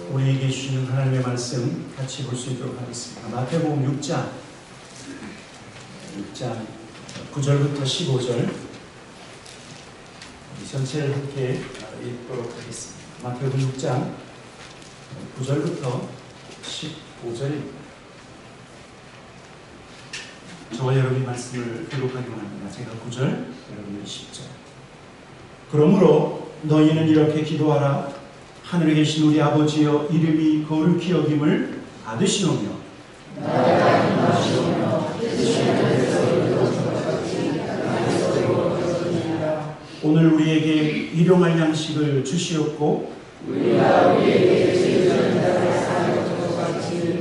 우리에게 주시는 하나님의 말씀 같이 볼 수 있도록 하겠습니다. 마태복음 6장 9절부터 15절 전체를 함께 읽도록 하겠습니다. 마태복음 6장 9절부터 15절입니다. 저와 여러분이 말씀을 기록하기만 합니다. 제가 9절, 여러분은 10절. 그러므로 너희는 이렇게 기도하라. 하늘에 계신 우리 아버지여, 이름이 거룩히 여김을 받으시오며 오늘 우리에게 일용할 양식을 주시옵고 우리가 우리에게 죄를 사하는 것 같이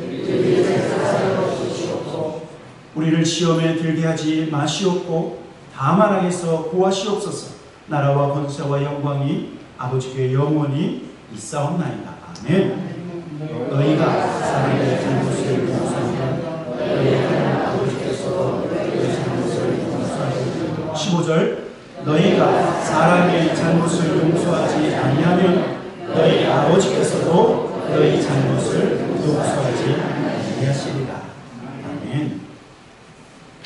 우리를 시험에 들게 하지 마시옵고 다만 악에서 구하시옵소서. 나라와 권세와 영광이 아버지께 영원히 있사옵나이다. 아멘. 너희가 사람의 잘못을 용서하면 너희 하나님 아버지께서 너희 잘못을 용서하시리라. 15절 너희가 사람의 잘못을 용서하지 아니하면 너희 아버지께서도 너희 잘못을 용서하지 아니하시리라. 아멘.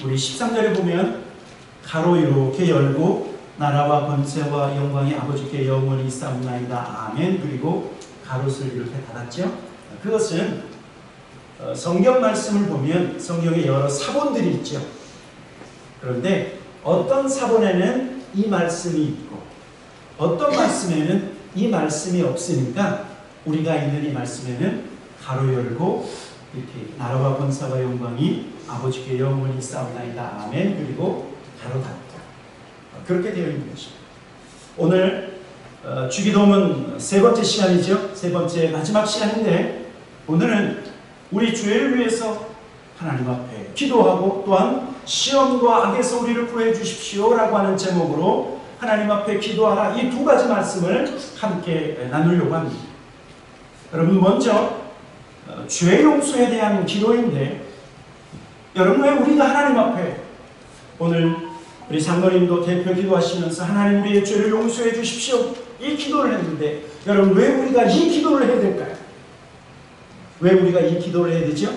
우리 13절에 보면 가로 이렇게 열고 나라와 권세와 영광이 아버지께 영원히 있사옵나이다. 아멘. 그리고 가롯을 이렇게 닫았죠. 그것은 성경 말씀을 보면 성경에 여러 사본들이 있죠. 그런데 어떤 사본에는 이 말씀이 있고 어떤 말씀에는 이 말씀이 없으니까 우리가 있는 이 말씀에는 가로 열고 이렇게 나라와 권세와 영광이 아버지께 영원히 있사옵나이다. 아멘. 그리고 가로 닫고 그렇게 되어 있는 것입니다. 오늘 주기도문 세 번째 시간이죠. 세 번째 마지막 시간인데 오늘은 우리 죄를 위해서 하나님 앞에 기도하고 또한 시험과 악에서 우리를 구해 주십시오 라고 하는 제목으로 하나님 앞에 기도하라, 이 두 가지 말씀을 함께 나누려고 합니다. 여러분, 먼저 죄 용서에 대한 기도인데 여러분, 왜 우리가 하나님 앞에 오늘 우리 장로님도 대표 기도하시면서 하나님 우리의 죄를 용서해 주십시오 이 기도를 했는데 여러분, 왜 우리가 이 기도를 해야 될까요? 왜 우리가 이 기도를 해야 되죠?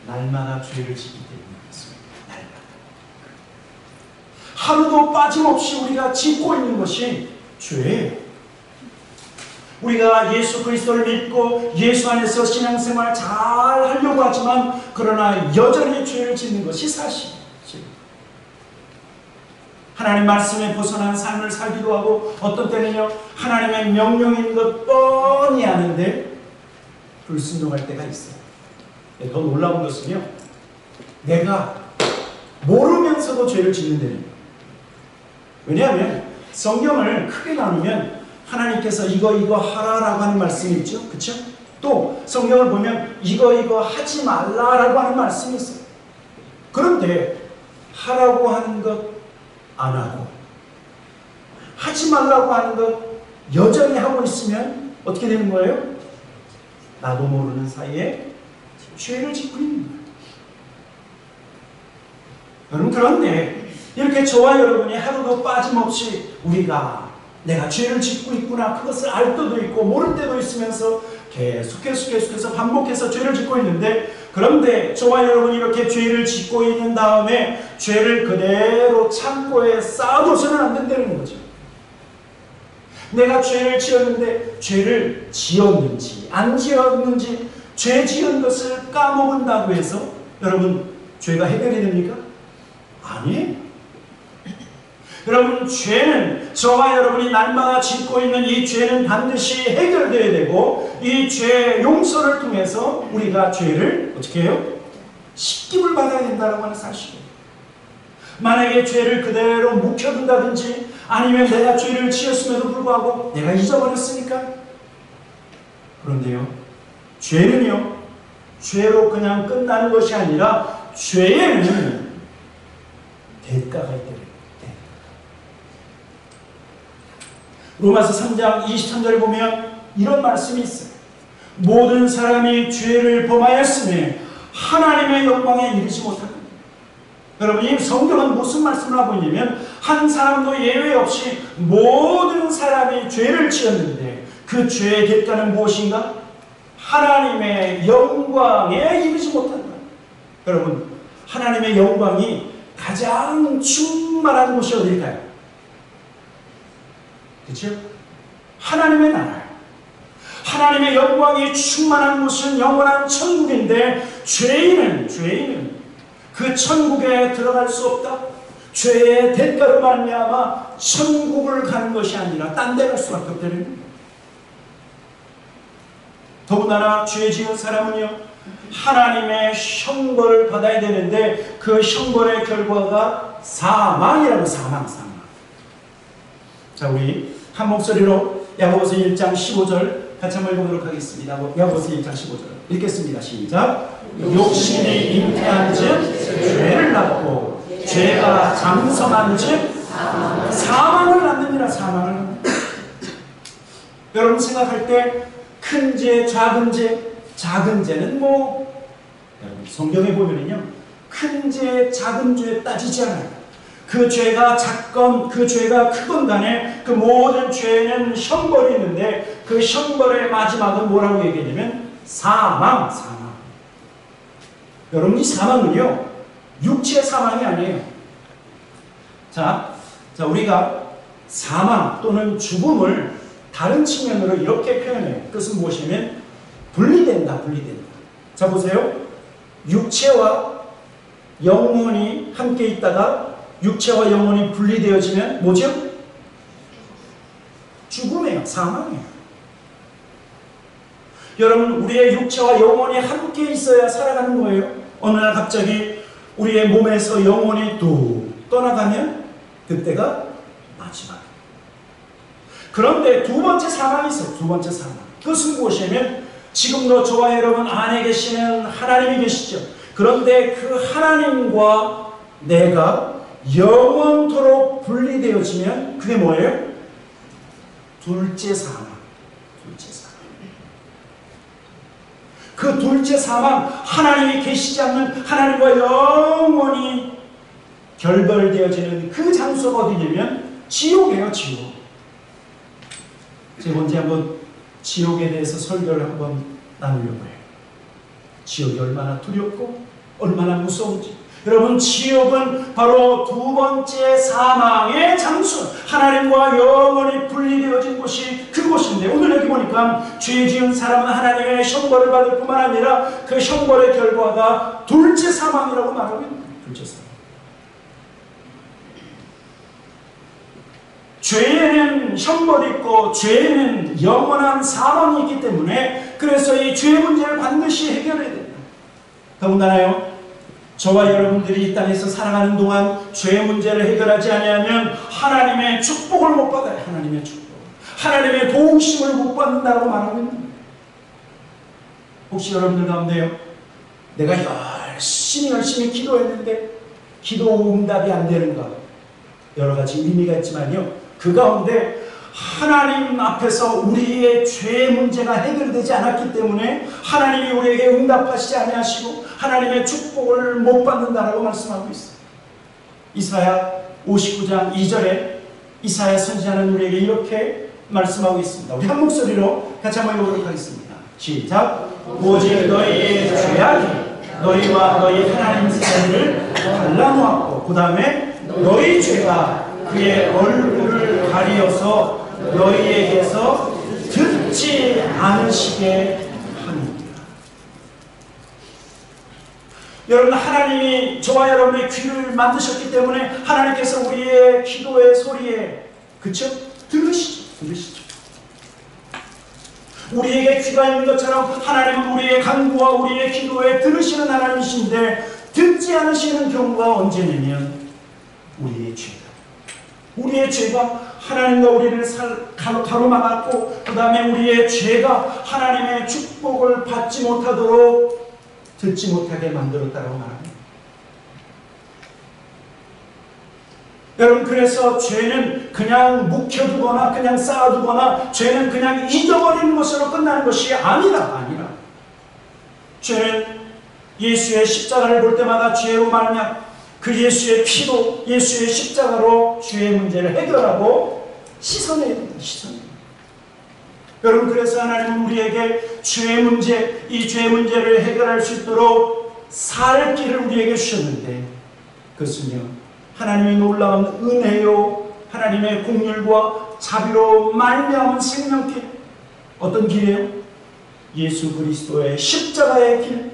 날마다 죄를 지기 때문이었습니다. 날마다. 하루도 빠짐없이 우리가 짓고 있는 것이 죄예요. 우리가 예수 그리스도를 믿고 예수 안에서 신앙생활 잘 하려고 하지만 그러나 여전히 죄를 짓는 것이 사실이에요. 하나님 말씀에 벗어난 삶을 살기도 하고 어떤 때는요 하나님의 명령인 것 뻔히 아는데 불순종할 때가 있어요. 더 놀라운 것은요 내가 모르면서도 죄를 짓는 데입니다. 왜냐하면 성경을 크게 나누면 하나님께서 이거 하라라고 하는 말씀이 있죠. 그렇죠? 또 성경을 보면 이거 하지 말라라고 하는 말씀이 있어요. 그런데 하라고 하는 것 안 하고 하지 말라고 하는 것 여전히 하고 있으면 어떻게 되는 거예요? 나도 모르는 사이에 죄를 짓고 있는 거예요. 여러분, 그런데 이렇게 저와 여러분이 하루도 빠짐없이 우리가 내가 죄를 짓고 있구나 그것을 알 때도 있고 모를 때도 있으면서 계속해서 반복해서 죄를 짓고 있는데 그런데 저와 여러분이 이렇게 죄를 짓고 있는 다음에 죄를 그대로 창고에 쌓아둬서는 안 된다는 거죠. 내가 죄를 지었는데 죄를 지었는지 안 지었는지 죄 지은 것을 까먹은다고 해서 여러분 죄가 해결이 됩니까? 아니에요. 여러분, 죄는 저와 여러분이 날마다 짓고 있는 이 죄는 반드시 해결되어야 되고 이 죄 용서를 통해서 우리가 죄를 어떻게 해요? 씻김을 받아야 된다고 하는 사실이에요. 만약에 죄를 그대로 묵혀둔다든지 아니면 내가 죄를 지었음에도 불구하고 내가 잊어버렸으니까 그런데요 죄는요 죄로 그냥 끝나는 것이 아니라 죄에는 대가가 있다. 로마서 3장 23절에 보면 이런 말씀이 있어요. 모든 사람이 죄를 범하였으니 하나님의 영광에 이르지 못하고 여러분, 이 성경은 무슨 말씀을 하고 있냐면 한 사람도 예외 없이 모든 사람이 죄를 지었는데 그 죄의 대가는 무엇인가? 하나님의 영광에 이르지 못한다. 여러분, 하나님의 영광이 가장 충만한 곳이 어딜까요? 그렇죠? 하나님의 나라. 하나님의 영광이 충만한 곳은 영원한 천국인데 죄인은 그 천국에 들어갈 수 없다. 죄의 대가로 말미암아 천국을 가는 것이 아니라 딴 데 갈 수밖에 없다는 겁니다. 더군다나 죄 지은 사람은요, 하나님의 형벌을 받아야 되는데 그 형벌의 결과가 사망이라고. 사망. 자, 우리 한 목소리로 야고보서 1장 15절 같이 한번 읽어보도록 하겠습니다. 야고보서 1장 15절 읽겠습니다. 시작. 욕심이 잉태한 즉 죄를 낳고 죄가 장성한 즉 사망을 낳느니라. 사망을. 여러분 생각할 때 큰 죄, 작은 죄는 여러분 성경에 보면은요, 큰 죄, 작은 죄 따지지 않아요. 그 죄가 작건 그 죄가 크건 간에 그 모든 죄에는 형벌이 있는데 그 형벌의 마지막은 뭐라고 얘기하냐면 사망. 여러분, 이 사망은요, 육체의 사망이 아니에요. 자, 우리가 사망 또는 죽음을 다른 측면으로 이렇게 표현해요. 그것은 무엇이냐면 분리된다. 자, 보세요. 육체와 영혼이 함께 있다가 육체와 영혼이 분리되어지면 뭐죠? 죽음이에요. 사망이에요. 여러분, 우리의 육체와 영혼이 함께 있어야 살아가는 거예요. 어느 날 갑자기 우리의 몸에서 영혼이 뚝 떠나가면 그때가 마지막. 그런데 두 번째 사망이 있어요. 두 번째 사망. 그것은 무엇이냐면 지금도 저와 여러분 안에 계시는 하나님이 계시죠. 그런데 그 하나님과 내가 영원토록 분리되어지면 그게 뭐예요? 둘째 사망. 그 둘째 사망, 하나님이 계시지 않는 하나님과 영원히 결별되어지는 그 장소가 어디냐면 지옥이에요. 지옥. 제가 언제 한번 지옥에 대해서 설교를 한번 나누려고 해요. 지옥이 얼마나 두렵고 얼마나 무서운지. 여러분, 지옥은 바로 두 번째 사망의 장소, 하나님과 영원히 분리되어진 곳이 그곳인데, 오늘 여기 보니까 죄 지은 사람은 하나님의 형벌을 받을 뿐만 아니라 그 형벌의 결과가 둘째 사망이라고 말하고 있는 거예요. 둘째 사망. 죄에는 형벌이 있고 죄에는 영원한 사망이 있기 때문에, 그래서 이 죄 문제를 반드시 해결해야 된다. 더군다나요, 저와 여러분들이 이 땅에서 살아가는 동안 죄 문제를 해결하지 않으면 하나님의 축복을 못 받아요. 하나님의 축복, 하나님의 도우심을 못 받는다고 말하고 있는 거예요. 혹시 여러분들 가운데요, 내가 열심히 기도했는데 기도 응답이 안 되는가? 여러 가지 의미가 있지만요, 그 가운데 하나님 앞에서 우리의 죄 문제가 해결되지 않았기 때문에 하나님이 우리에게 응답하시지 아니하시고 하나님의 축복을 못 받는다라고 말씀하고 있어요. 이사야 59장 2절에 이사야 선지자는 우리에게 이렇게 말씀하고 있습니다. 우리 한 목소리로 같이 한번 읽어보도록 하겠습니다. 시작. 오직 너희의 죄악이 너희와 너희 하나님 사이를 갈라놓았고, 그 다음에 너희 죄가 그의 얼굴을 가리어서 너희에게서 듣지 않으시게 하느니라. 여러분, 하나님이 저와 여러분의 귀를 만드셨기 때문에 하나님께서 우리의 기도의 소리에, 그쵸? 들으시죠. 우리에게 귀가 있는 것처럼 하나님은 우리의 간구와 우리의 기도에 들으시는 하나님이신데, 듣지 않으시는 경우가 언제냐면 우리의 죄가 하나님과 우리를 가로막았고, 그 다음에 우리의 죄가 하나님의 축복을 받지 못하도록 듣지 못하게 만들었다고 말합니다. 여러분, 그래서 죄는 그냥 묵혀두거나 그냥 쌓아두거나 죄는 그냥 잊어버리는 것으로 끝나는 것이 아니라 죄는 예수의 십자가를 볼 때마다 죄로 말미암아 그 예수의 피로, 예수의 십자가로 죄의 문제를 해결하고 씻어내야 됩니다. 여러분, 그래서 하나님은 우리에게 죄 문제, 이 죄 문제를 해결할 수 있도록 살 길을 우리에게 주셨는데, 그것은요, 하나님의 놀라운 은혜요, 하나님의 공률과 자비로 말미암은 생명길. 어떤 길이에요? 예수 그리스도의 십자가의 길.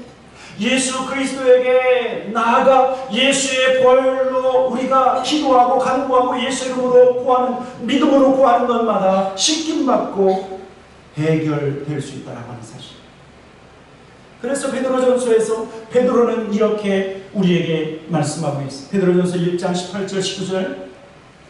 예수 그리스도에게 나아가 예수의 보혈로 우리가 기도하고 간구하고 예수 이름으로 구하는, 믿음으로 구하는 것마다 씻김받고 해결될 수 있다라고 하는 사실. 그래서 베드로전서에서 베드로는 이렇게 우리에게 말씀하고 있습니다. 베드로전서 1장 18절 19절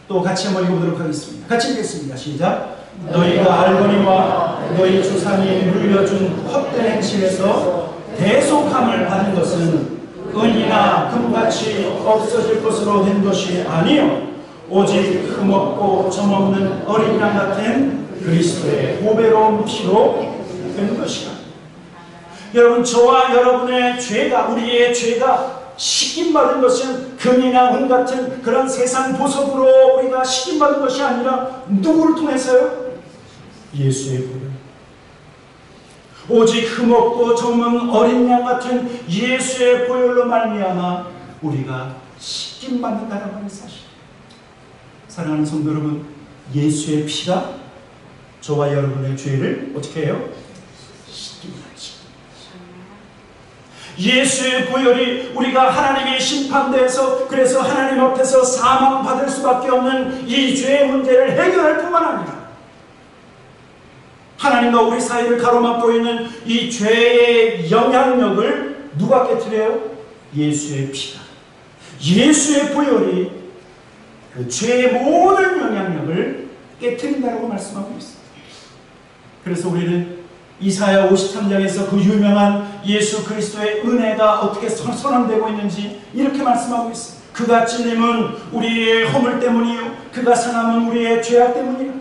또 같이 한번 읽어보도록 하겠습니다. 같이 읽겠습니다. 시작. 너희가 알거니와 너희 조상이 물려준 헛된 행실에서 대속함을 받은 것은 은이나 금같이 없어질 것으로 된 것이 아니요 오직 흠없고 점없는 어린 양 같은 그리스도의 보배로운 피로 된 것이라. 여러분, 저와 여러분의 죄가, 우리의 죄가 씻김받은 것은 금이나 은 같은 그런 세상 보석으로 우리가 씻김받은 것이 아니라 누구를 통해서요? 예수의 보혈. 오직 흠없고 점은 어린 양 같은 예수의 보혈로 말미암아 우리가 씻김받는다라고 하는 사실. 사랑하는 성도 여러분, 예수의 피가 저와 여러분의 죄를 어떻게 해요? 씻깁니다. 예수의 보혈이 우리가 하나님의 심판대에서, 그래서 하나님 앞에서 사망받을 수밖에 없는 이 죄의 문제를 해결할 뿐만 아니라 하나님과 우리 사이를 가로막고 있는 이 죄의 영향력을 누가 깨뜨려요? 예수의 피가, 예수의 보혈이 그 죄의 모든 영향력을 깨뜨린다고 말씀하고 있습니다. 그래서 우리는 이사야 53장에서 그 유명한 예수 그리스도의 은혜가 어떻게 선언되고 있는지 이렇게 말씀하고 있습니다. 그가 찔림은 우리의 허물 때문이요 그가 상함은 우리의 죄악 때문이요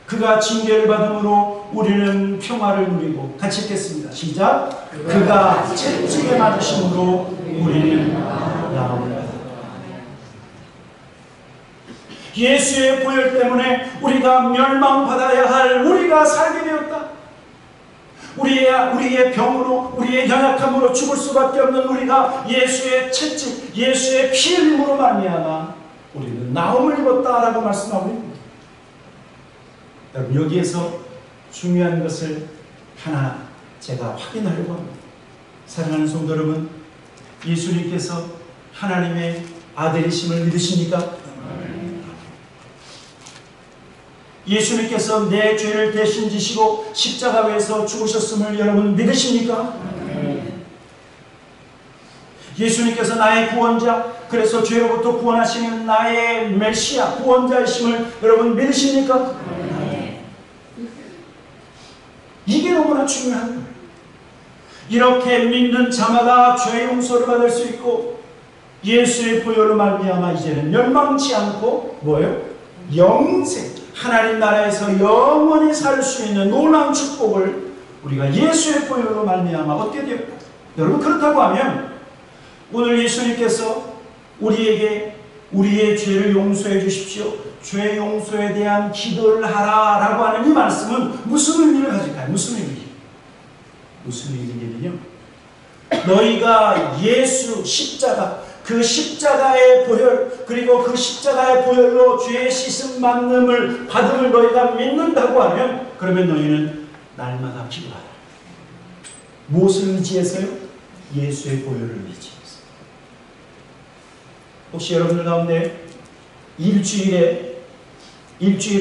그가 징계를 받음으로 우리는 평화를 누리고. 같이 읽겠습니다. 시작. 그가 채찍에 맞으심으로 우리는 나음을 받았다. 예수의 보혈 때문에 우리가 멸망받아야 할 우리가 살게 되었다. 우리의 병으로, 우리의 연약함으로 죽을 수밖에 없는 우리가 예수의 채찍, 예수의 피 흘림으로 말미암아 우리는 나음을 입었다라고 말씀하고 있습니다. 여러분, 여기에서 중요한 것을 하나 제가 확인하려고 합니다. 사랑하는 성도 여러분, 예수님께서 하나님의 아들이심을 믿으십니까? 예수님께서 내 죄를 대신 지시고 십자가에서 죽으셨음을 여러분 믿으십니까? 예수님께서 나의 구원자, 그래서 죄로부터 구원하시는 나의 메시아, 구원자이심을 여러분 믿으십니까? 이게 너무나 중요한 거예요. 이렇게 믿는 자마다 죄 용서를 받을 수 있고 예수의 보혈로 말미암아 이제는 멸망치 않고 뭐예요? 영생, 하나님 나라에서 영원히 살 수 있는 놀라운 축복을 우리가 예수의 보혈로 말미암아 얻게 되었다. 여러분, 그렇다고 하면 오늘 예수님께서 우리에게 우리의 죄를 용서해 주십시오, 죄 용서에 대한 기도를 하라라고 하는 이 말씀은 무슨 의미를 가질까요? 무슨 의미예요? 무슨 의미냐면요, 너희가 예수 십자가, 그 십자가의 보혈, 그리고 그 십자가의 보혈로 죄의 씻음 받음을 너희가 믿는다고 하면, 그러면 너희는 날마다 기도하라. 무엇을 의지해서요? 예수의 보혈을 의지해서. 혹시 여러분들 가운데 일주일에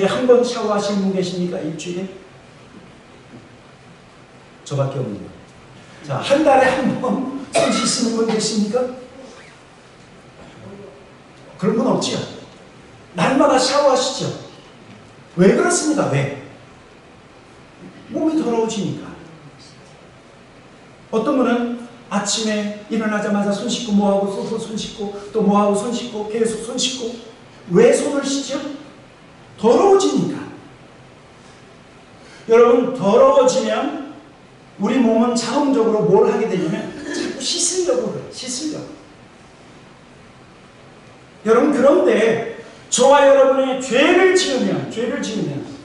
한 번 샤워하시는 분 계십니까? 일주일에? 저밖에 없는 거예요. 자, 한 달에 한 번 손 씻는 분 계십니까? 그런 분 없지요? 날마다 샤워하시죠? 왜 그렇습니까? 왜? 몸이 더러워지니까. 어떤 분은 아침에 일어나자마자 손 씻고 뭐하고 또 손 씻고 또 뭐하고 손 씻고 계속 손 씻고. 왜 손을 씻죠? 더러워지니까. 여러분, 더러워지면 우리 몸은 자동적으로 뭘 하게 되냐면 자꾸 씻으려고 그래요. 씻으려고. 여러분, 그런데 저와 여러분이 죄를 지으면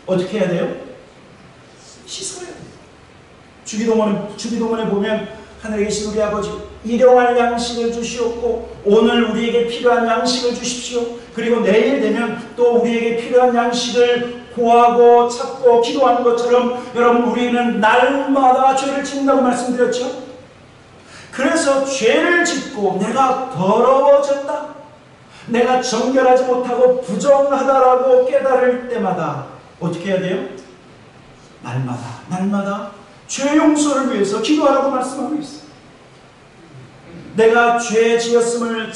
어떻게 해야 돼요? 씻어야 주기도문에 보면 하늘에 계신 우리 아버지, 일용할 양식을 주시옵고 오늘 우리에게 필요한 양식을 주십시오. 그리고 내일 되면 또 우리에게 필요한 양식을 구하고 찾고 기도하는 것처럼 여러분 우리는 날마다 죄를 짓는다고 말씀드렸죠. 그래서 죄를 짓고 내가 더러워졌다, 내가 정결하지 못하고 부정하다라고 깨달을 때마다 어떻게 해야 돼요? 날마다 죄 용서를 위해서 기도하라고 말씀하고 있어요. 내가 죄 지었음을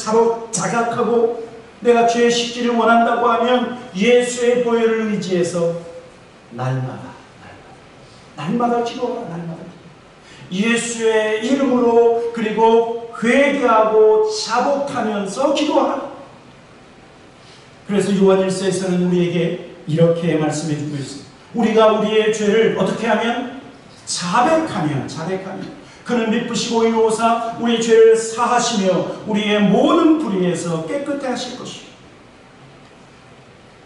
자각하고 내가 죄 씻기를 원한다고 하면 예수의 보혈을 의지해서 날마다 기도하라. 날마다 예수의 이름으로 그리고 회개하고 자복하면서 기도하라. 그래서 요한일서에서는 우리에게 이렇게 말씀해 주고 있습니다. 우리가 우리의 죄를 어떻게 하면? 자백하면 그는 미쁘시고 의로우사 우리의 죄를 사하시며 우리의 모든 불의에서 깨끗해 하실 것이요.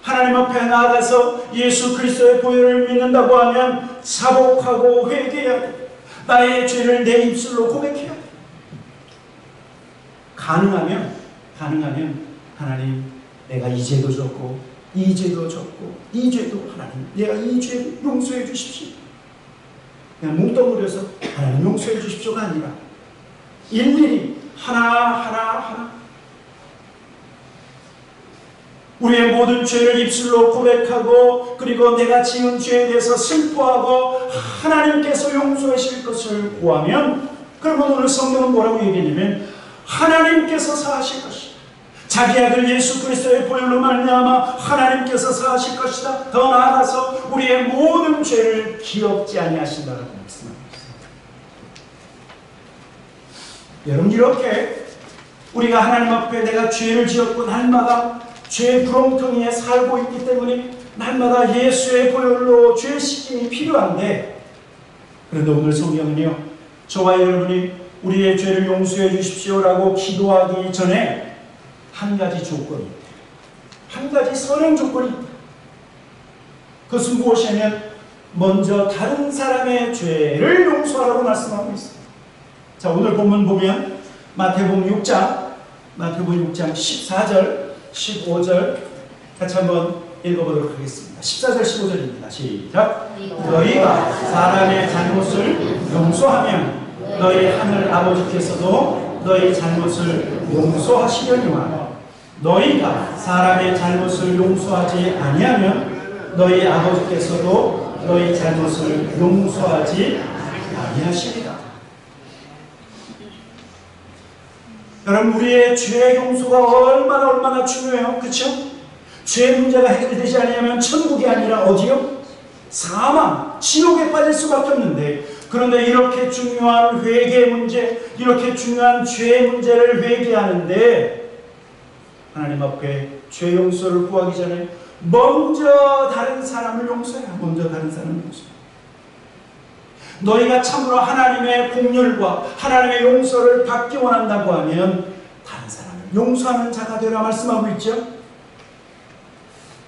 하나님 앞에 나아가서 예수 그리스도의 보혈을 믿는다고 하면 자복하고 회개해야 돼. 나의 죄를 내 입술로 고백해야 돼. 가능하면 하나님, 내가 이 죄도 졌고 이 죄도 졌고 이 죄도 하나님, 내가 이 죄 용서해 주십시오. 그냥 뭉뚱그려서 하나님 용서해 주십시오가 아니라 일일이 하나 우리의 모든 죄를 입술로 고백하고 그리고 내가 지은 죄에 대해서 슬퍼하고 하나님께서 용서하실 것을 구하면, 그러면 오늘 성경은 뭐라고 얘기하냐면 하나님께서 사하실 것이다. 자기 아들 예수 그리스도의 보혈로 말미암아 하나님께서 사하실 것이다. 더 나아가서 우리의 모든 죄를 기억지 아니하신다라고 말씀합니다. 여러분, 이렇게 우리가 하나님 앞에 내가 죄를 지었고 날마다 죄의 구렁텅이에 살고 있기 때문에 날마다 예수의 보혈로 죄 씻김이 필요한데, 그런데 오늘 성경은요, 저와 여러분이 우리의 죄를 용서해 주십시오라고 기도하기 전에 한 가지 조건이 있다. 한 가지 선행 조건이 있다. 그것은 무엇이냐면 먼저 다른 사람의 죄를 용서하라고 말씀하고 있습니다. 자, 오늘 본문 보면 마태복음 6장 14절 15절 같이 한번 읽어보도록 하겠습니다. 14절 15절입니다. 시작. 너희가 사람의 잘못을 용서하면 너희 하늘 아버지께서도 너희 잘못을 용서하시려니와 너희가 사람의 잘못을 용서하지 아니하면 너희 아버지께서도 너희 잘못을 용서하지 아니하시리라. 여러분, 우리의 죄 용서가 얼마나 중요해요. 그렇죠? 죄 문제가 해결되지 않으면 천국이 아니라 어디요? 사망, 지옥에 빠질 수밖에 없는데, 그런데 이렇게 중요한 회개 문제, 이렇게 중요한 죄 문제를 회개하는데 하나님 앞에 죄 용서를 구하기 전에 먼저 다른 사람을 용서해라. 너희가 참으로 하나님의 공렬과 하나님의 용서를 받기 원한다고 하면 다른 사람을 용서하는 자가 되라 말씀하고 있죠.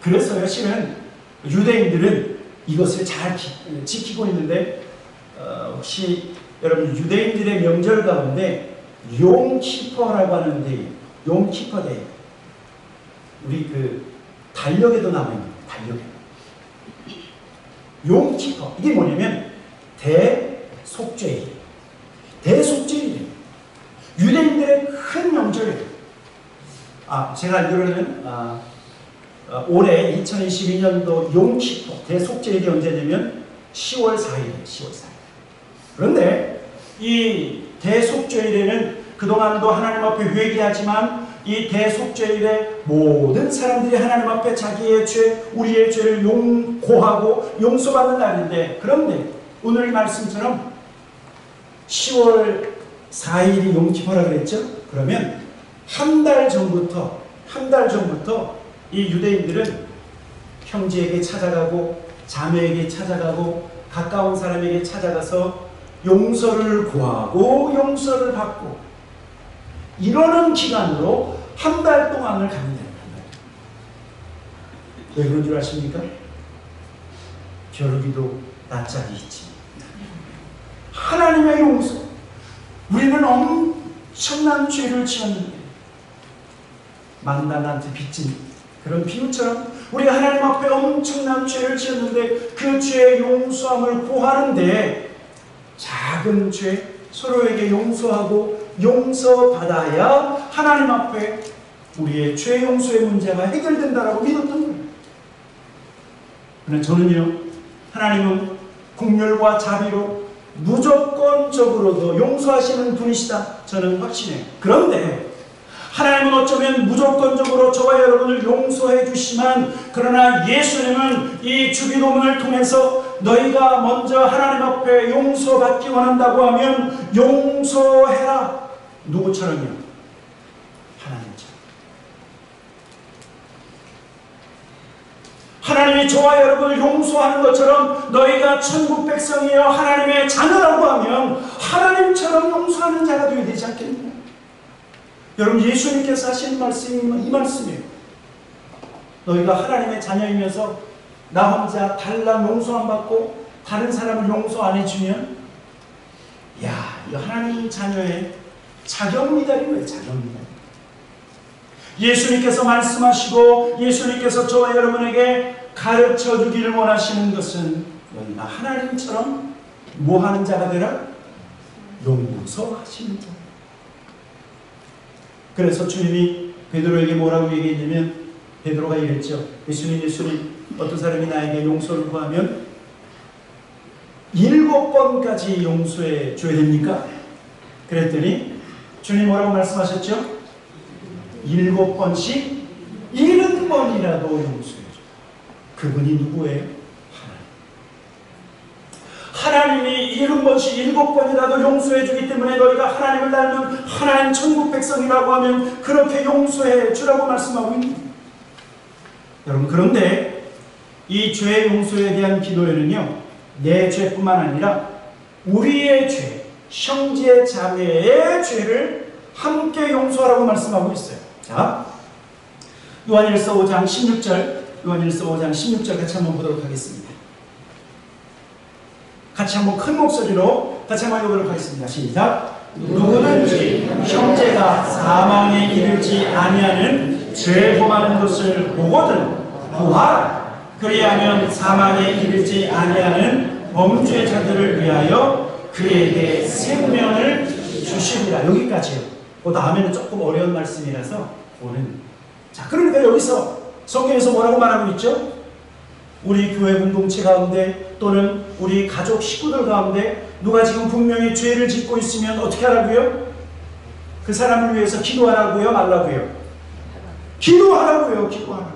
그래서 실은 유대인들은 이것을 잘 지키고 있는데, 혹시 여러분 유대인들의 명절 가운데 용키퍼라고 하는데, 용키퍼 데이, 우리 그 달력에도 나옵니다. 달력에 용키퍼, 이게 뭐냐면 대속죄일. 유대인들의 큰 명절이에요. 제가 알기로는 올해 2022년도 용키퍼 대속죄일이 언제냐면 10월 4일이에요. 10월 4일. 그런데 이 대속죄일에는 그동안도 하나님 앞에 회개하지만 이 대속죄일에 모든 사람들이 하나님 앞에 자기의 죄, 우리의 죄를 고하고 용서받는 날인데, 그런데 오늘 이 말씀처럼 10월 4일이 용키퍼라 그랬죠? 그러면 한 달 전부터 이 유대인들은 형제에게 찾아가고 자매에게 찾아가고 가까운 사람에게 찾아가서 용서를 구하고 용서를 받고 이러는 기간으로 한 달 동안을 가면 됩니다. 왜 그런 줄 아십니까? 겨루기도 낯짝이 있지. 하나님의 용서. 우리는 엄청난 죄를 지었는데 만단한테 빚진 그런 비유처럼 우리가 하나님 앞에 엄청난 죄를 지었는데 그 죄의 용서함을 구하는데 작은 죄 서로에게 용서하고 용서받아야 하나님 앞에 우리의 죄 용서의 문제가 해결된다라고 믿었던 거예요. 그런데 저는요, 하나님은 긍휼과 자비로 무조건적으로도 용서하시는 분이시다 저는 확신해요. 그런데 하나님은 어쩌면 무조건적으로 저와 여러분을 용서해 주시지만, 그러나 예수님은 이 주기도문을 통해서 너희가 먼저 하나님 앞에 용서받기 원한다고 하면 용서해라. 누구처럼요? 하나님처럼. 하나님이 저와 여러분을 용서하는 것처럼 너희가 천국 백성이여 하나님의 자녀라고 하면 하나님처럼 용서하는 자가 되어야 되지 않겠느냐? 여러분, 예수님께서 하신 말씀이 이 말씀이에요. 너희가 하나님의 자녀이면서 나 혼자 달랑 용서 안 받고 다른 사람을 용서 안 해주면, 야, 이 하나님 자녀의 자격미달이 왜 자격미달? 예수님께서 말씀하시고 예수님께서 저와 여러분에게 가르쳐 주기를 원하시는 것은 너희가 하나님처럼 뭐 하는 자가 되라? 용서하시는 자. 그래서 주님이 베드로에게 뭐라고 얘기했냐면, 베드로가 이랬죠. 예수님, 어떤 사람이 나에게 용서를 구하면 7번까지 용서해 줘야 됩니까? 그랬더니 주님이 뭐라고 말씀하셨죠? 7번씩 70번이라도 용서해 줘. 그분이 누구예요? 하나님이 70번씩 7번이라도 용서해 주기 때문에 너희가 하나님을 닮은 하나님 천국 백성이라고 하면 그렇게 용서해 주라고 말씀하고 있는 거예요. 여러분, 그런데 이 죄 용서에 대한 기도에는요, 내 죄뿐만 아니라 우리의 죄, 형제 자매의 죄를 함께 용서하라고 말씀하고 있어요. 자, 요한일서 5장 16절 같이 한번 보도록 하겠습니다. 같이 한번 큰 목소리로 같이 한번 읽어보도록 하겠습니다. 시작. 누구든지 형제가 사망에 이르지 아니하는 죄 범하는 것을 보거든 구하라. 그리하면 사망에 이르지 아니하는 범죄자들을 위하여 그에게 생명을 주시리라. 여기까지요. 그 다음에는 조금 어려운 말씀이라서 오늘. 자, 그러니까 여기서 성경에서 뭐라고 말하고 있죠? 우리 교회 공동체 가운데 또는 우리 가족 식구들 가운데 누가 지금 분명히 죄를 짓고 있으면 어떻게 하라고요? 그 사람을 위해서 기도하라고요? 말라고요? 기도하라고요. 기도하라고.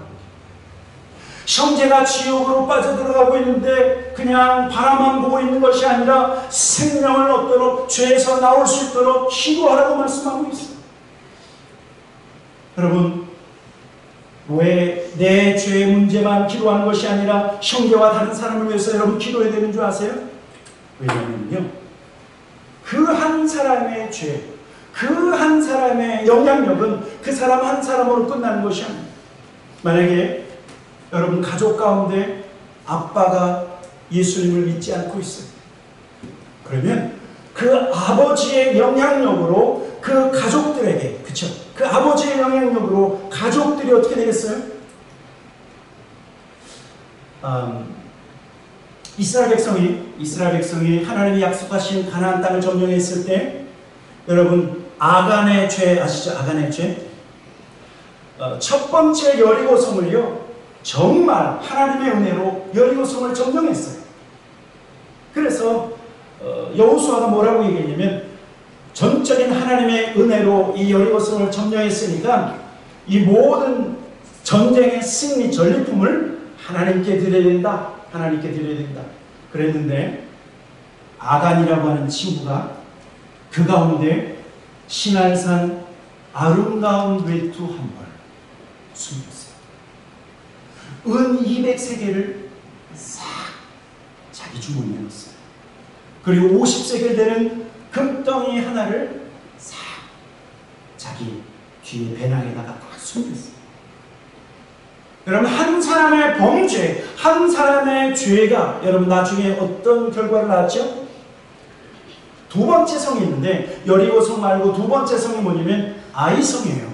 형제가 지옥으로 빠져들어가고 있는데 그냥 바라만 보고 있는 것이 아니라 생명을 얻도록, 죄에서 나올 수 있도록 기도하라고 말씀하고 있어요. 여러분, 왜 내 죄의 문제만 기도하는 것이 아니라 형제와 다른 사람을 위해서 여러분 기도해야 되는 줄 아세요? 왜냐하면요, 그 한 사람의 죄, 그 한 사람의 영향력은 그 사람 한 사람으로 끝나는 것이 아니에요. 만약에 여러분 가족 가운데 아빠가 예수님을 믿지 않고 있어요. 그러면 그 아버지의 영향력으로 그 가족들에게, 그쵸? 그 아버지의 영향력으로 가족들이 어떻게 되겠어요? 이스라엘 백성이 하나님이 약속하신 가나안 땅을 점령했을 때, 여러분 아간의 죄 아시죠? 아간의 죄. 첫 번째 여리고성을요, 정말 하나님의 은혜로 여리고성을 점령했어요. 그래서 여호수아가 뭐라고 얘기했냐면, 전적인 하나님의 은혜로 이 여리고성을 점령했으니까 이 모든 전쟁의 승리 전리품을 하나님께 드려야 된다. 하나님께 드려야 된다. 그랬는데 아간이라고 하는 친구가 그 가운데 신할산 아름다운 외투 한 벌 숨겼어요. 은 200세겔을 싹 자기 주머니에 넣었어요. 그리고 50세겔 되는 금덩이 하나를 싹 자기 뒤에 배낭에다가 딱 숨겼어요. 여러분, 한 사람의 범죄, 한 사람의 죄가 여러분 나중에 어떤 결과를 낳았죠? 두 번째 성이 있는데 여리고성 말고 두 번째 성이 뭐냐면 아이성이에요.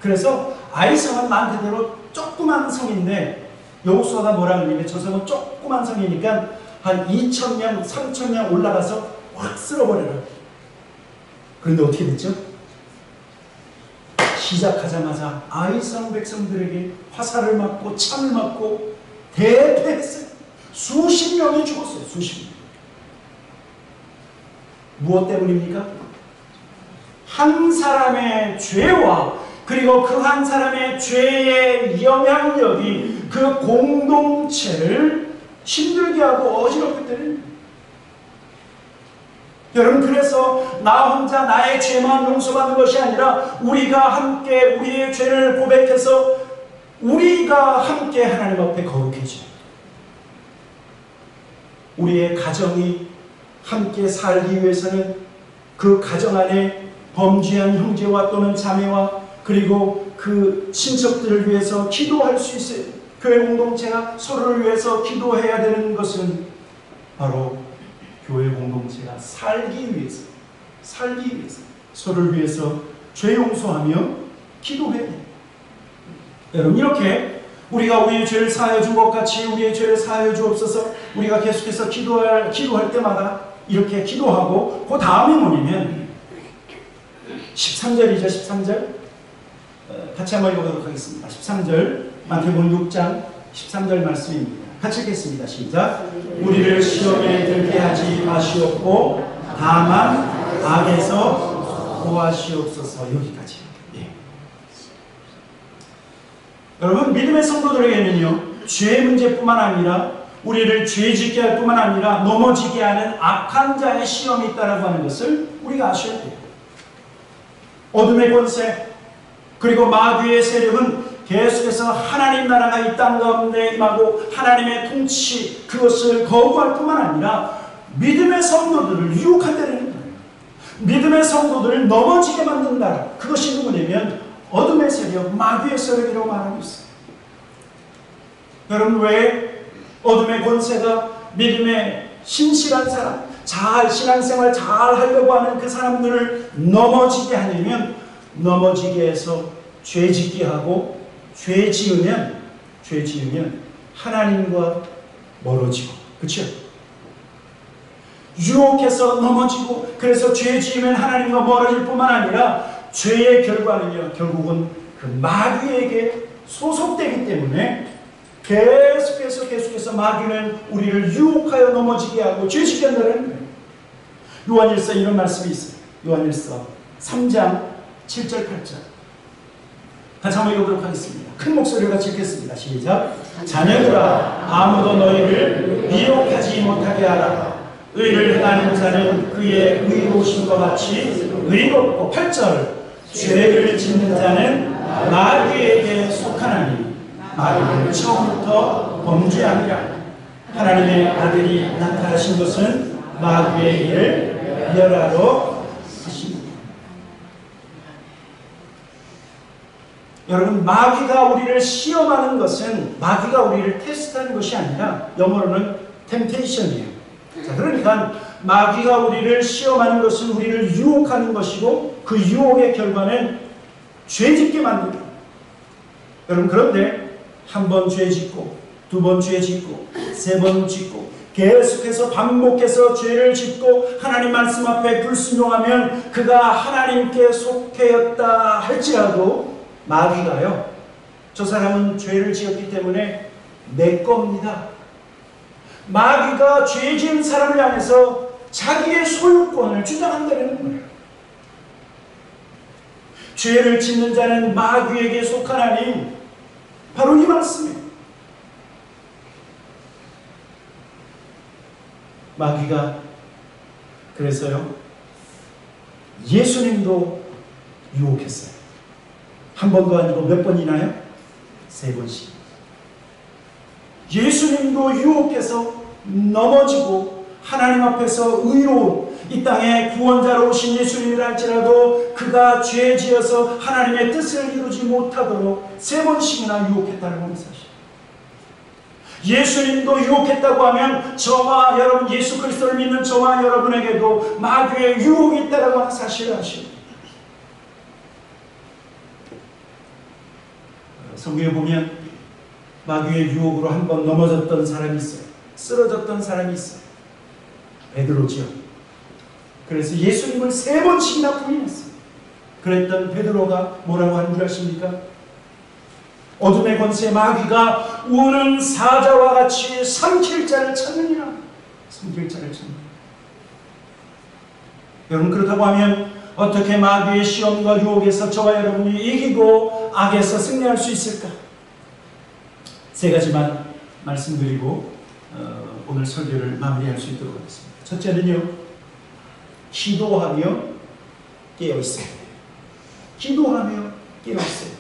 그래서 아이성은 말 그대로 조그만 성인데 여호수아가 뭐라 그러냐면 저 성은 조그만 성이니까 한 2,000명, 3,000명 올라가서 확 쓸어버려요. 그런데 어떻게 됐죠? 시작하자마자 아이성 백성들에게 화살을 맞고 창을 맞고 대패했어요. 수십 명이 죽었어요. 수십 명. 무엇 때문입니까? 한 사람의 죄와 그리고 그 한 사람의 죄의 영향력이 그 공동체를 힘들게 하고 어지럽게 때립니다. 여러분, 그래서 나 혼자 나의 죄만 용서받는 것이 아니라 우리가 함께 우리의 죄를 고백해서 우리가 함께 하나님 앞에 거룩해져요. 우리의 가정이 함께 살기 위해서는 그 가정 안에 범죄한 형제와 또는 자매와 그리고 그 친척들을 위해서 기도할 수 있어요. 교회 공동체가 서로를 위해서 기도해야 되는 것은 바로 교회 공동체가 살기 위해서 서로를 위해서 죄 용서하며 기도해야 돼요. 여러분, 이렇게 우리가 우리의 죄를 사하여 준 것 같이 우리의 죄를 사하여 주옵소서. 우리가 계속해서 기도할 때마다 이렇게 기도하고 그 다음에 뭐냐면 13절이죠. 13절 같이 한번 읽어보도록 하겠습니다. 13절 마태복음 6장 13절 말씀입니다. 같이 읽겠습니다. 시작. 우리를 시험에 들게 하지 마시옵고 다만 악에서 구하시옵소서. 여기까지. 예. 여러분, 믿음의 성도들에게는요, 죄 문제뿐만 아니라 우리를 죄짓게 할 뿐만 아니라 넘어지게 하는 악한 자의 시험이 있다라고 하는 것을 우리가 아셔야 돼요. 어둠의 권세 그리고 마귀의 세력은 계속해서 하나님 나라가 이 땅 가운데 임하고 하나님의 통치 그것을 거부할 뿐만 아니라 믿음의 성도들을 유혹한다는 거예요. 믿음의 성도들을 넘어지게 만든다. 그것이 누구냐면 어둠의 세력, 마귀의 세력이라고 말하고 있어요. 여러분, 왜 어둠의 권세가 믿음의 신실한 사람, 신앙생활 잘 하려고 하는 그 사람들을 넘어지게 하냐면 넘어지게 해서 죄 짓게 하고 죄 지으면 하나님과 멀어지고, 그렇죠? 유혹해서 넘어지고, 그래서 죄 지으면 하나님과 멀어질 뿐만 아니라 죄의 결과는요, 결국은 그 마귀에게 소속되기 때문에 계속해서 마귀는 우리를 유혹하여 넘어지게 하고 죄짓게 한다는 거예요. 요한일서 이런 말씀이 있어요. 요한일서 3장 7절 8절 같이 한번 읽어보도록 하겠습니다. 큰 목소리로 같이 읽겠습니다. 시작. 자녀들아, 아무도 너희를 미혹하지 못하게 하라. 의를 행하는 자는 그의 의로우심과 같이 의롭고. 8절. 죄를 짓는 자는 마귀에게 속하나니 마귀는 처음부터 범죄하니라. 하나님의 아들이 나타나신 것은 마귀의 일을 멸하러 하십니다. 여러분, 마귀가 우리를 시험하는 것은 마귀가 우리를 테스트하는 것이 아니라 영어로는 템테이션이에요. 자, 그러니까 마귀가 우리를 시험하는 것은 우리를 유혹하는 것이고 그 유혹의 결과는 죄짓게 만듭니다. 여러분, 그런데 한 번 죄짓고 두 번 죄짓고 세 번 짓고 계속해서 반복해서 죄를 짓고 하나님 말씀 앞에 불순종하면 그가 하나님께 속해였다 할지라도 마귀가요, 저 사람은 죄를 지었기 때문에 내 겁니다. 마귀가 죄 지은 사람을 향해서 자기의 소유권을 주장한다는 거예요. 죄를 짓는 자는 마귀에게 속하나니 바로 이 말씀이에요. 마귀가 그래서요, 예수님도 유혹했어요. 한 번도 아니고 몇 번이나요? 3번씩. 예수님도 유혹해서 넘어지고 하나님 앞에서 의로운 이 땅에 구원자로 오신 예수님이라 할지라도 그가 죄 지어서 하나님의 뜻을 이루지 못하도록 3번씩이나 유혹했다는 것을 사실. 예수님도 유혹했다고 하면 저와 여러분, 예수 그리스도를 믿는 저와 여러분에게도 마귀의 유혹이 있다라고 하는 사실을 아시오. 성경에 보면 마귀의 유혹으로 한번 넘어졌던 사람이 있어요. 쓰러졌던 사람이 있어요. 베드로지요. 그래서 예수님을 3번씩이나 부인했어요. 그랬던 베드로가 뭐라고 하는 줄 아십니까? 어둠의 권세 마귀가 우는 사자와 같이 삼킬 자를 찾느니라. 삼킬 자를 찾느니라. 여러분, 그렇다고 하면 어떻게 마귀의 시험과 유혹에서 저와 여러분이 이기고 악에서 승리할 수 있을까? 3가지만 말씀드리고 오늘 설교를 마무리할 수 있도록 하겠습니다. 첫째는요, 기도하며 깨어있어야 돼요. 기도하며 깨어있어야 돼요.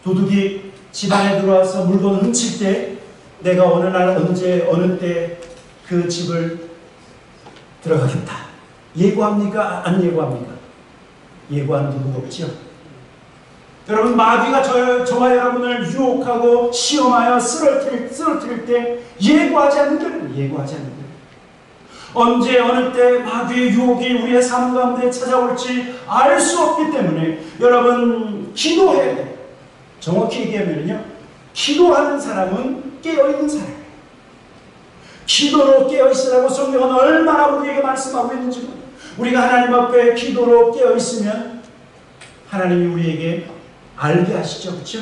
도둑이 집안에 들어와서 물건을 훔칠 때 내가 어느 날 언제 어느 때 그 집을 들어가겠다 예고합니까? 안 예고합니까? 예고하는 도둑 없죠. 여러분, 마귀가 저와 여러분을 유혹하고 시험하여 쓰러뜨릴 때 예고하지 않는 거예요. 예고하지 않는 거예요. 언제 어느 때 마귀의 유혹이 우리의 삶 가운데 찾아올지 알 수 없기 때문에 여러분, 기도해야 돼요. 정확히 얘기하면요, 기도하는 사람은 깨어있는 사람이에요. 기도로 깨어있으라고 성경은 얼마나 우리에게 말씀하고 있는지, 우리가 하나님 앞에 기도로 깨어있으면 하나님이 우리에게 알게 하시죠. 그렇죠?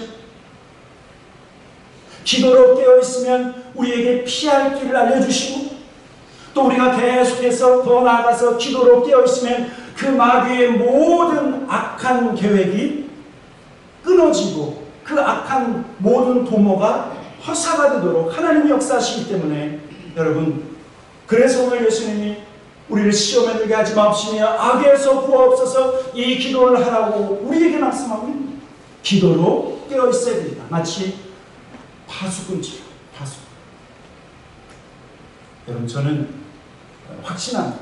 기도로 깨어있으면 우리에게 피할 길을 알려주시고, 또 우리가 계속해서 더 나아가서 기도로 깨어있으면 그 마귀의 모든 악한 계획이 끊어지고 그 악한 모든 도모가 허사가 되도록 하나님이 역사하시기 때문에 여러분, 그래서 오늘 예수님이 우리를 시험에 들게 하지 마옵시며 악에서 구하옵소서 이 기도를 하라고 우리에게 말씀하고 있습니다. 기도로 깨어있어야 됩니다. 마치 파수꾼처럼. 파수꾼. 여러분, 저는 확신합니다.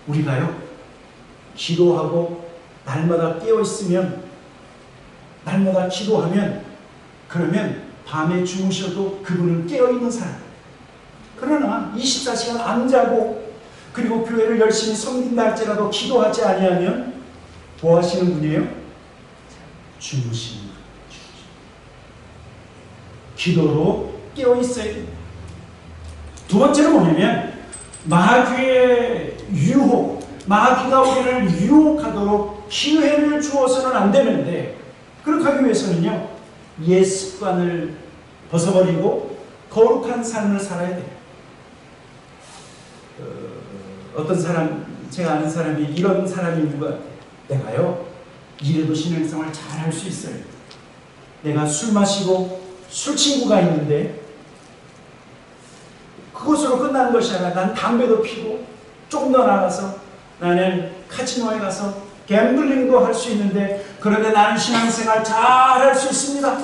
우리가요, 기도하고 날마다 깨어있으면, 날마다 기도하면, 그러면 밤에 주무셔도 그분은 깨어있는 사람. 그러나 24시간 안 자고 그리고 교회를 열심히 섬긴다 할지라도 기도하지 아니하면 뭐 하시는 분이에요? 주무시는 분. 기도로 깨어있어야 됩니다. 두 번째는 뭐냐면 마귀의 유혹, 마귀가 우리를 유혹하도록 기회를 주어서는 안 되는데, 그렇게 하기 위해서는요, 옛 습관을 벗어버리고 거룩한 삶을 살아야 돼요. 어떤 사람, 제가 아는 사람이 이런 사람이 있는 것 같아요. 내가요, 이래도 신앙생활 잘 할 수 있어요. 내가 술 마시고 술 친구가 있는데 그것으로 끝나는 것이 아니라 난 담배도 피고 조금 더 나가서 나는 카지노에 가서 갬블링도 할 수 있는데, 그런데 나는 신앙생활 잘 할 수 있습니다.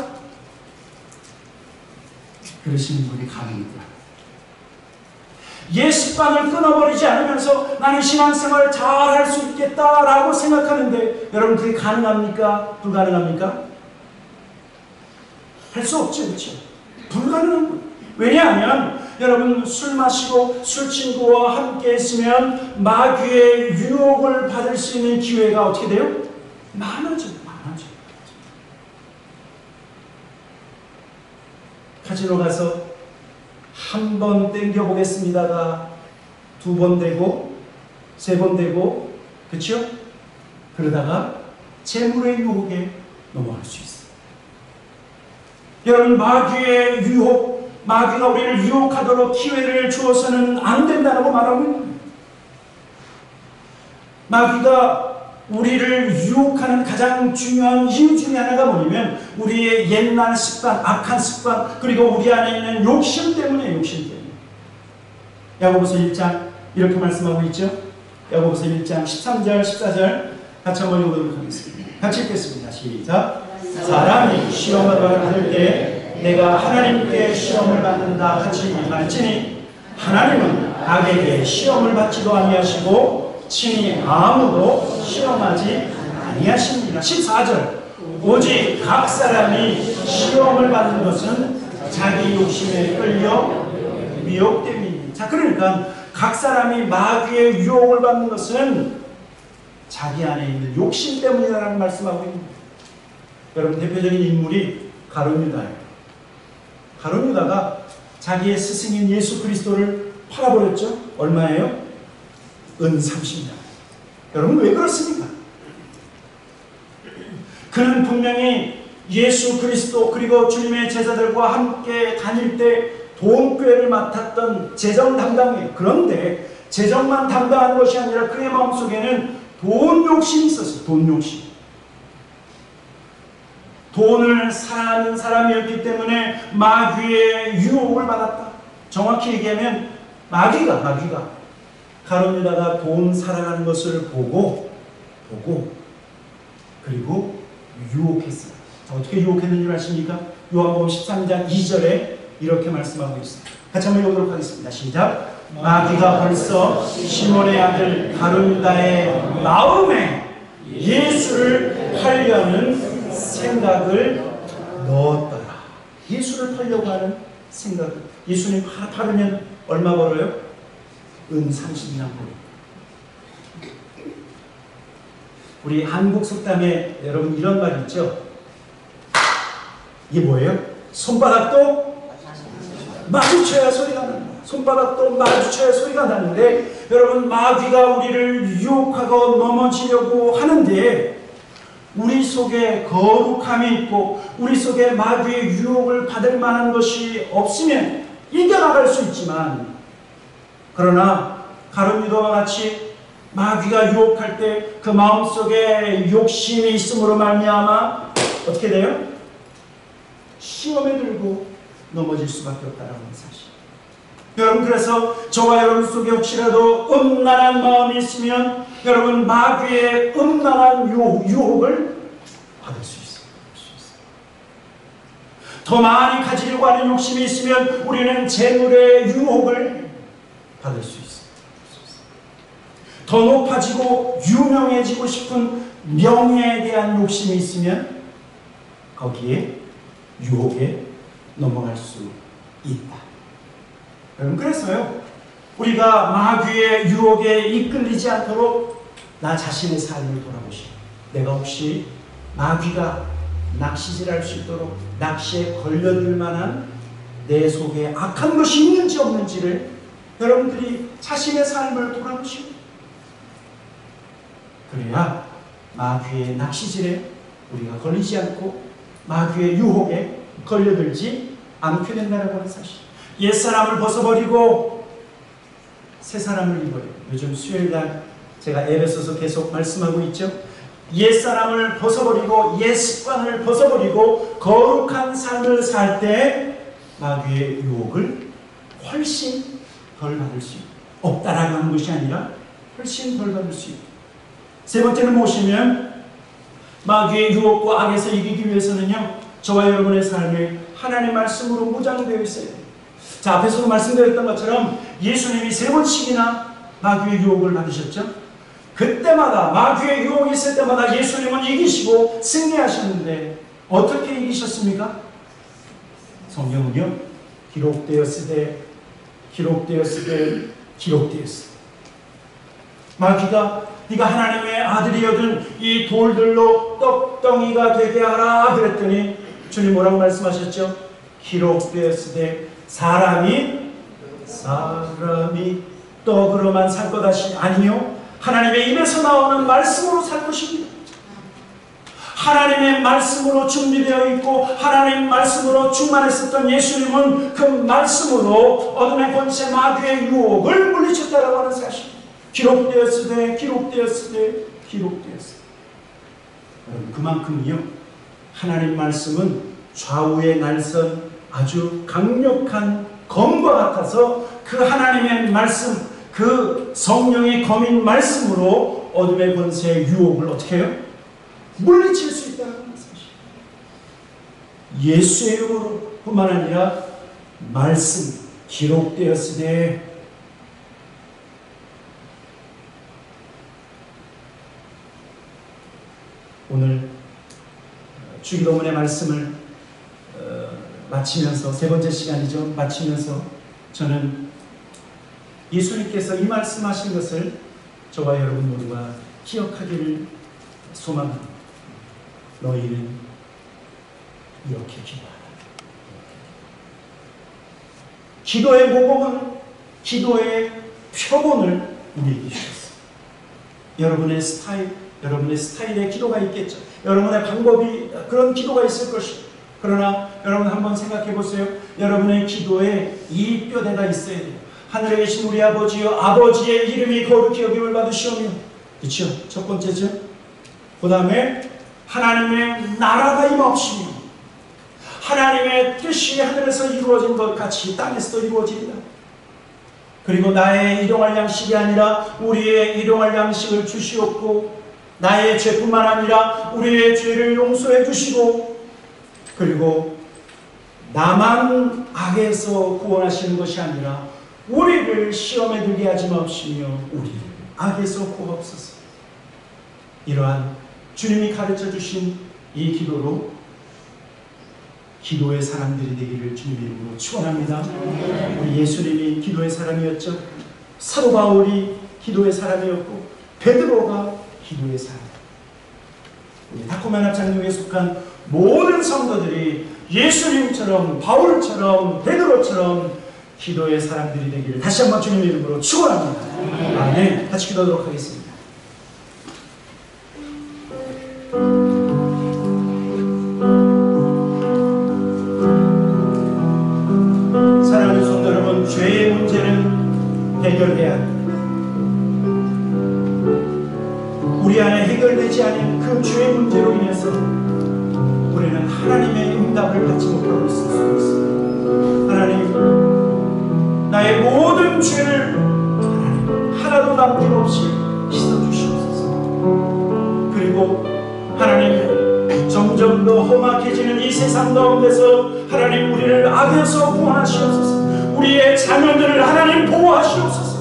그러시는 분이 가능합니다. 옛 습관을 끊어버리지 않으면서 나는 신앙생활 잘 할 수 있겠다라고 생각하는데, 여러분, 그게 가능합니까? 불가능합니까? 할 수 없죠. 그렇죠? 불가능한 거예요. 왜냐하면 여러분, 술 마시고 술 친구와 함께 있으면 마귀의 유혹을 받을 수 있는 기회가 어떻게 돼요? 많아져요. 카지노 가서 한 번 땡겨보겠습니다가 2번 되고 3번 되고, 그렇죠? 그러다가 재물의 유혹에 넘어갈 수 있어요. 여러분, 마귀의 유혹, 마귀가 우리를 유혹하도록 기회를 주어서는 안 된다고 말하고 있는 거예요. 마귀가 우리를 유혹하는 가장 중요한 이유 중에 하나가 뭐냐면 우리의 옛날 습관, 악한 습관, 그리고 우리 안에 있는 욕심 때문에. 욕심 때문에. 야고보서 1장 이렇게 말씀하고 있죠. 야고보서 1장 13절 14절 같이 한번 읽어보도록 하겠습니다. 같이 읽겠습니다. 시작. 사람이 시험을 받을 때 내가 하나님께 시험을 받는다 하지 말지니 하나님은 악에게 시험을 받지도 아니하시고 친히 아무도 시험하지 아니하십니다. 14절. 오직 각 사람이 시험을 받는 것은 자기 욕심에 끌려 미혹됨이니. 자, 그러니까 각 사람이 마귀의 유혹을 받는 것은 자기 안에 있는 욕심 때문이라는 말씀하고 있는 거예요. 여러분, 대표적인 인물이 가룟 유다예요. 가룟 유다가 자기의 스승인 예수 그리스도를 팔아버렸죠. 얼마예요? 은 30냥. 여러분, 왜 그렇습니까? 그는 분명히 예수 그리스도 그리고 주님의 제자들과 함께 다닐 때 돈꾀를 맡았던 재정 담당이에요. 그런데 재정만 담당한 것이 아니라 그의 마음속에는 돈 욕심이 있었어요. 돈 욕심. 돈을 사랑하는 사람이었기 때문에 마귀의 유혹을 받았다. 정확히 얘기하면 마귀가 가룟 유다가 돈 사랑하는 것을 보고 그리고 유혹했어요. 어떻게 유혹했는 줄 아십니까? 요한복음 13장 2절에 이렇게 말씀하고 있습니다. 같이 한번 읽어보도록 하겠습니다. 시작. 마귀가 벌써 시몬의 아들 가룟 유다의 마음에 예수를 팔려는 생각을 넣었더라. 예수를 팔려고 하는 생각을. 예수님 팔으면 얼마 벌어요? 은 30냥 벌어요. 우리 한국 속담에 여러분 이런 말 있죠? 이게 뭐예요? 손바닥도 마주쳐야 소리가 나는 거예요. 손바닥도 마주쳐야 소리가 나는데, 여러분, 마귀가 우리를 유혹하고 넘어지려고 하는데 우리 속에 거룩함이 있고 우리 속에 마귀의 유혹을 받을 만한 것이 없으면 이겨나갈 수 있지만, 그러나 가룟 유다와 같이 마귀가 유혹할 때 그 마음속에 욕심이 있음으로 말미암아 어떻게 돼요? 시험에 들고 넘어질 수밖에 없다는 사실. 여러분, 그래서 저와 여러분 속에 혹시라도 음란한 마음이 있으면 여러분 마귀의 음란한 유혹을 받을 수 있어요. 더 많이 가지려고 하는 욕심이 있으면 우리는 재물의 유혹을 받을 수 있어요. 더 높아지고 유명해지고 싶은 명예에 대한 욕심이 있으면 거기에 유혹에 넘어갈 수 있다. 여러분, 그래서요, 우리가 마귀의 유혹에 이끌리지 않도록 나 자신의 삶을 돌아보시고, 내가 혹시 마귀가 낚시질할 수 있도록 낚시에 걸려들 만한 내 속에 악한 것이 있는지 없는지를 여러분들이 자신의 삶을 돌아보시고, 그래야 마귀의 낚시질에 우리가 걸리지 않고 마귀의 유혹에 걸려들지 않게 된다는 하는 사실. 옛사람을 벗어버리고 새 사람을 입어요. 요즘 수요일날 제가 에베소서 계속 말씀하고 있죠. 옛사람을 벗어버리고 옛 습관을 벗어버리고 거룩한 삶을 살 때 마귀의 유혹을 훨씬 덜 받을 수 없다라고 하는 것이 아니라 훨씬 덜 받을 수 있다. 세 번째는 무엇이면 마귀의 유혹과 악에서 이기기 위해서는요, 저와 여러분의 삶이 하나님의 말씀으로 무장되어 있어야 돼요. 자, 앞에서도 말씀드렸던 것처럼 예수님이 3번씩이나 마귀의 유혹을 받으셨죠. 그때마다 마귀의 유혹이 있을 때마다 예수님은 이기시고 승리하셨는데 어떻게 이기셨습니까? 성경은요, 기록되었으되 마귀가 네가 하나님의 아들이여든 이 돌들로 떡덩이가 되게 하라 그랬더니 주님 뭐라고 말씀하셨죠? 기록되었으되 사람이 떡으로만 살 것이 아니요 하나님의 입에서 나오는 말씀으로 살 것입니다. 하나님의 말씀으로 준비되어 있고 하나님 말씀으로 충만했었던 예수님은 그 말씀으로 어둠의 권세 마귀의 유혹을 물리쳤다라고 하는 사실. 기록되었으되 여러분, 그만큼요 하나님 말씀은 좌우의 날선 아주 강력한 검과 같아서 그 하나님의 말씀, 그 성령의 검인 말씀으로 어둠의 권세의 유혹을 어떻게 해요? 물리칠 수 있다는 사실. 예수의 이름으로 뿐만 아니라 말씀 기록되었으되 오늘 주기도문의 말씀을 마치면서, 세 번째 시간이죠. 마치면서 저는 예수님께서 이 말씀하신 것을 저와 여러분 모두가 기억하기를 소망합니다. 너희는 이렇게 기도하라. 기도의 모범은, 기도의 표본을 우리에게 주셨어요. 여러분의 스타일의 기도가 있겠죠. 여러분의 방법이, 그런 기도가 있을 것이고, 그러나 여러분 한번 생각해 보세요. 여러분의 기도에 이 뼈대가 있어야 돼요. 하늘에 계신 우리 아버지여, 아버지의 이름이 거룩히 여김을 받으시오며, 그렇죠? 첫 번째죠. 그 다음에 하나님의 나라가 임하옵시며, 하나님의 뜻이 하늘에서 이루어진 것 같이 땅에서도 이루어진다. 그리고 나의 일용할 양식이 아니라 우리의 일용할 양식을 주시옵고, 나의 죄뿐만 아니라 우리의 죄를 용서해 주시고, 그리고 나만 악에서 구원하시는 것이 아니라 우리를 시험에 들게 하지 마옵시며 우리를 악에서 구하옵소서. 이러한 주님이 가르쳐 주신 이 기도로 기도의 사람들이 되기를 주님의 이름으로 축원합니다. 우리 예수님이 기도의 사람이었죠. 사도 바울이 기도의 사람이었고 베드로가 기도의 사람. 우리 다코멘 합창교회에 속한 모든 성도들이 예수님처럼, 바울처럼, 베드로처럼 기도의 사람들이 되기를 다시 한번 주님의 이름으로 축원합니다. 아멘. 같이 기도하도록 하겠습니다. 사랑하는 성도 여러분, 죄의 문제는 해결해야 합니다. 우리 안에 해결되지 않은 그 죄의 문제로 인해서 우리는 하나님의 응답을 받지 못하고 있을 수 있습니다. 하나님, 나의 모든 죄를 하나님 하나도 남김없이 씻어주시옵소서. 그리고 하나님, 점점 더 험악해지는 이 세상 가운데서 하나님 우리를 악에서 구원하시옵소서. 우리의 자녀들을 하나님 보호하시옵소서.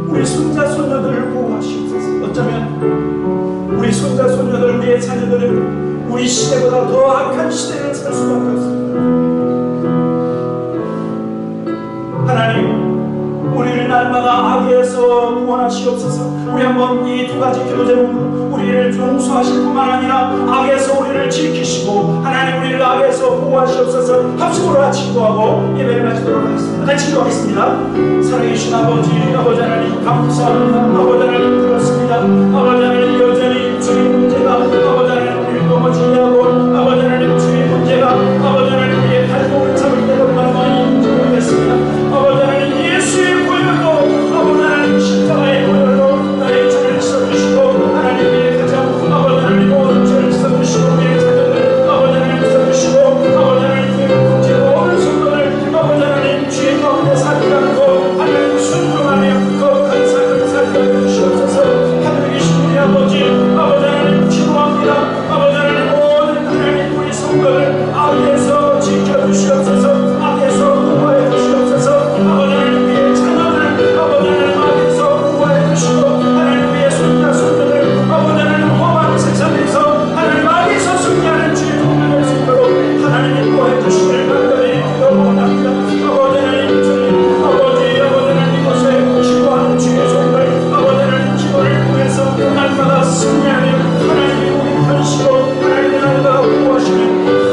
우리 손자 손녀들을 보호하시옵소서. 어쩌면 우리 손자 손녀들, 우리의 자녀들은 우리 시대보다 더 악한 시대를 살 수밖에 없습니다. 하나님, 우리를 날마다 악에서 구원하시옵소서. 우리 한번 이 두 가지 기도 제목으로 우리를 용서하실 뿐만 아니라 악에서 우리를 지키시고 하나님 우리를 악에서 보호하시옵소서. 합심으로 같이 기도하고 예배를 마치도록 하겠습니다. 같이 기도하겠습니다. 사랑해주신 아버지 하나님 감사합니다. 아버지 하나님 들었습니다. 아버지 하나님 여전히 주의 문제가, 아버지 하나님 우리를 넘어지게 하고, 아버지 하나님 주의 문제가, 아버지 하나님 우리의 발목을 잡을 때가 많이 모르겠습니다. 아버지 하나님 예수의 보혈로, 아버지 하나님 십자가의 보혈로 나의 죄를 씻어주시고, 하나님 우리의 가정, 아버지 하나님 모든 죄를 씻어주시고, 우리의 자녀들 아버지 하나님 씻어주시고, 아버지 하나님 우리의 문제 모든 성도들 아버지 하나님 죄 가운데 살지 않고 하나님 순종하며 거룩한 삶을 살게 해주시옵소서. 하늘에 계신 우리 아버지 하나님 기도합니다. 아버지 하나님 모든 하나님 우리 성도를 악에서 지켜주시옵소서. 악에서 구하여 주시옵소서. 아버지 하나님 우리의 자녀들 아버지 하나님 악에서 구하여 주시고, 하나님 우리의 손자 손녀들 아버지 하나님 험한 세상에서 하나님 악에서 승리하는 주의 종들을 수 있도록 하나님이 구하여 주시기를 간절히 기도합니다. 아버지 하나님 주님, 아버지 하나님 이곳에 기도하는 주의 종들 아버지 하나님 기도를 통해서 날마다 승리하며 하나님이 우리 편시고 하나님의 날마다 구하시는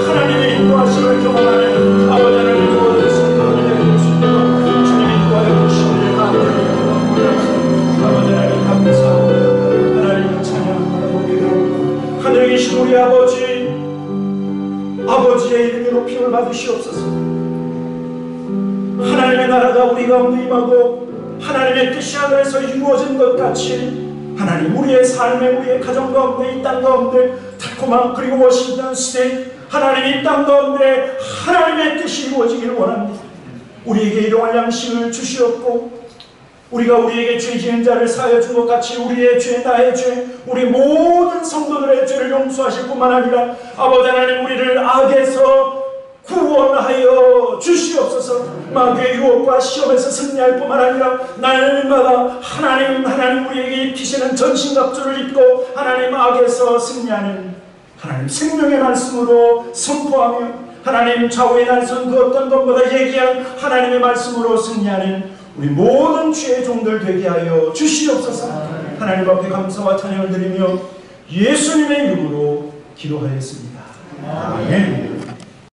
하나님의 인도하심을 경험하는 아버지 하나님 모든 성도들이 되는 수 있도록 주님이 구하여 주시기를 간절히 기도합니다. 아버지 하나님 감사합니다. 하나님 찬양하고 하늘에 계신 우리 아버지의 이름으로 높임을 받으시옵소서. 하나님의 나라가 우리 가운데 임하고 하나님의 뜻이 하늘에서 이루어진 것 같이 하나님 우리의 삶에, 우리의 가정 가운데, 이 땅 가운데, 달콤한 그리고 워싱턴 스테이트 하나님 이 땅 가운데 하나님의 뜻이 이루어지기를 원합니다. 우리에게 일용할 양식을 주시옵고, 우리가 우리에게 죄 지은 자를 사하여 준 것 같이 우리의 죄, 나의 죄, 우리 모든 성도들의 죄를 용서하실 뿐만 아니라 아버지 하나님 우리를 악에서 구원하여 주시옵소서. 마귀의 유혹과 시험에서 승리할 뿐만 아니라 날마다 하나님 우리에게 입히시는 전신갑주를 입고 하나님 악에서 승리하는 하나님 생명의 말씀으로 선포하며 하나님 좌우의 날선 그 어떤 것보다 얘기한 하나님의 말씀으로 승리하는 우리 모든 주의 종들 되게 하여 주시옵소서. 하나님 앞에 감사와 찬양을 드리며 예수님의 이름으로 기도하였습니다. 아멘.